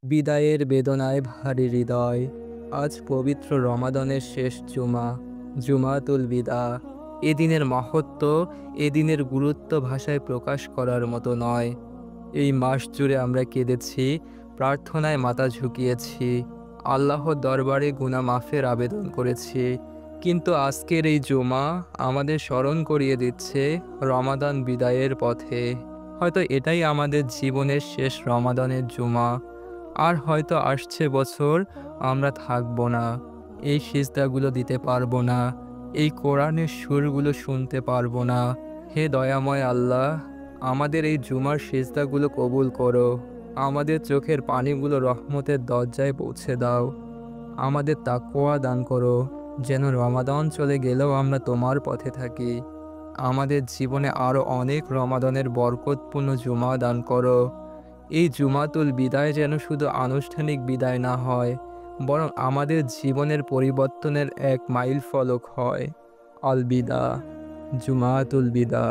বিদায়ের বেদনায় ভারী হৃদয়। আজ পবিত্র রমাদানের শেষ জুমা, জুমাতুল বিদা। এদিনের মাহাত্ম্য, এদিনের গুরুত্ব ভাষায় প্রকাশ করার মতো নয়। এই মাস জুড়ে আমরা কেঁদেছি, প্রার্থনায় মাথা ঝুঁকিয়েছি, আল্লাহর দরবারে গুনাহ মাফের আবেদন করেছি। কিন্তু আজকের এই জুমা আমাদের স্মরণ করিয়ে দিচ্ছে রমাদান বিদায়ের পথে। হয়তো এটাই আমাদের জীবনের শেষ রমাদানের জুমা। আর হয়তো আসছে বছর আমরা থাকবো না, এই সিজদাগুলো দিতে পারবো না, এই কোরআনের সুরগুলো শুনতে পারবো না। হে দয়াময় আল্লাহ, আমাদের এই জুমার সিজদাগুলো কবুল করো। আমাদের চোখের পানিগুলো রহমতের দরজায় পৌঁছে দাও। আমাদের তাকওয়া দান করো, যেন রমাদান চলে গেলেও আমরা তোমার পথে থাকি। আমাদের জীবনে আরও অনেক রমাদানের বরকতপূর্ণ জুমা দান করো। এই জুমাতুল বিদায় যেন শুধু আনুষ্ঠানিক বিদায় না হয়, বরং আমাদের জীবনের পরিবর্তনের এক মাইল ফলক হয়। আল বিদা, জুমাতুল বিদা।